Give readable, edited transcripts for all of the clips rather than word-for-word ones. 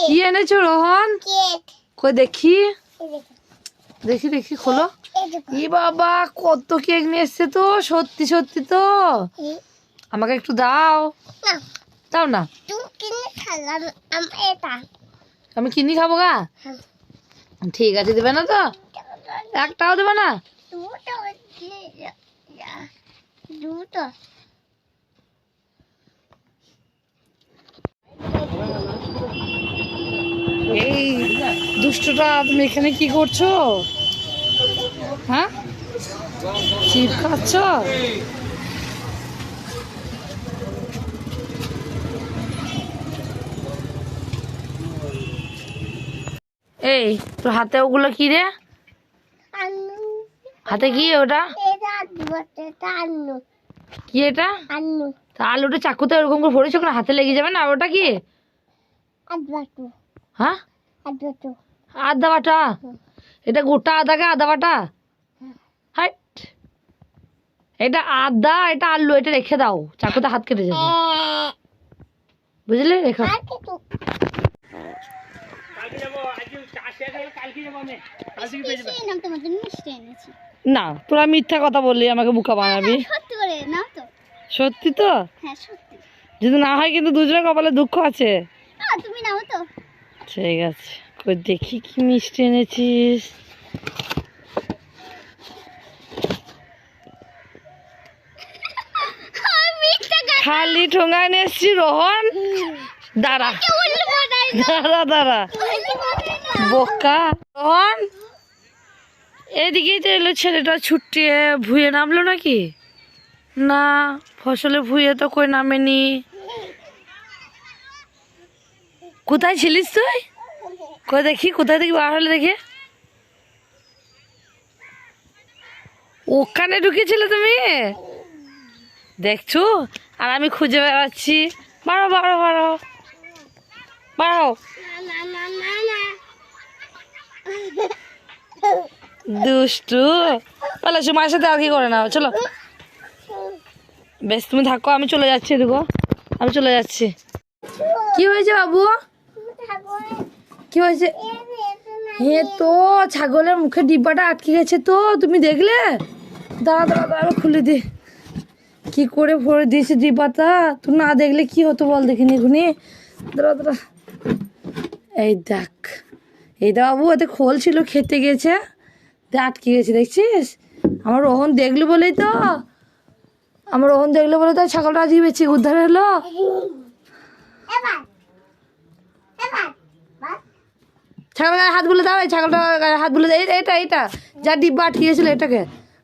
কি এনেছো রোহন? কই দেখি দেখি দেখি খোলো। ই বাবা কত কেক নিয়ে এসছে তো, সত্যি সত্যি তো। আমাকে একটু দাও। দাও না, আমি কিনি খাবো গা। ঠিক আছে, দেবে না তো? একটাও দেবে না? এই দুষ্টটা, তুমি এখানে কি করছো? হ্যাঁ, চিপ খাচ্ছ? এই তোর হাতে ওগুলো কি রে? হাতে কি ওটা? কি এটা? তা আলুটা চাকুতে ওরকম করে ভরেছো কেন? হাতে লেগে যাবে না? ওটা কি? হ্যাঁ, আদা বাটা। এটা গোটা আদাকে আদা বাটা? হাট, এটা আদা, এটা আলু। এটা রেখে দাও, চাকুতে হাত কেটে যাবে, বুঝলে? রেখো। না, তোরা মিথ্যা কথা বললি, আমাকে বোকা বানাবি। সত্যি তো? যদি না হয় কিন্তু দুজনের কপালে দুঃখ আছে। ঠিক আছে, কই দেখি কি মিষ্টি এনেছিস। খালি ঠোঙা এনে এসছি রোহন। দাঁড়া দাঁড়া দাঁড়া, বোকা রোহন। এদিকেই তো এলো ছেলেটা ছুটিয়ে। ভুঁয়ে নামলো নাকি? না, ফসলে ভুঁয়ে তো কই নামেনি। কোথায় ছিলিস তুই? কই দেখি, কোথায় দেখি বার হলে দেখি। ওখানে ঢুকেছিলে তুমি, দেখছো? আর আমি খুঁজে বেড়াচ্ছি। বাড়ো বাড়ো বাড়ো বাড়ো। দুষ্টু বলে, মায়ের সাথে আর কি করে না। চলো বেশ, তুমি থাকো, আমি চলে যাচ্ছি। দেখো, আমি চলে যাচ্ছি। কি হয়েছে বাবু? কি হয়েছে? হে তো, ছাগলের মুখে ডিব্বাটা আটকে গেছে তো, তুমি দেখলে? দাঁড়া দাঁড়া দাঁড়া, খুলে দি। কি করে ভরে দিয়েছে ডিব্বাটা, তুই না দেখলে কি হতো বল দেখিনি। এখুনি দাঁড়া দাঁড়া, এই দেখ, এই দা বাবু, এতে খোল ছিল, খেতে গেছে, আটকে গেছে, দেখছিস? আমার রোহন দেখলো বলেই তো, আমার রোহন দেখলো বলে তো ছাগলটা আজকে বেঁচে উদ্ধার হলো। ছাগল গায়ে হাত বলে দাও, এই ছাগলটা গায়ে হাত বলে দাও। এইটা এইটা যা ডিব্বা আটকে গেছিল, এটাকে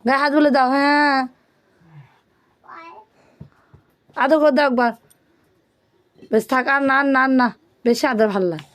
গায়ে হাত বলে দাও। হ্যাঁ, আদর করে দাও একবার। বেশ থাক, আর না না না, বেশি আদর ভাল লাগে।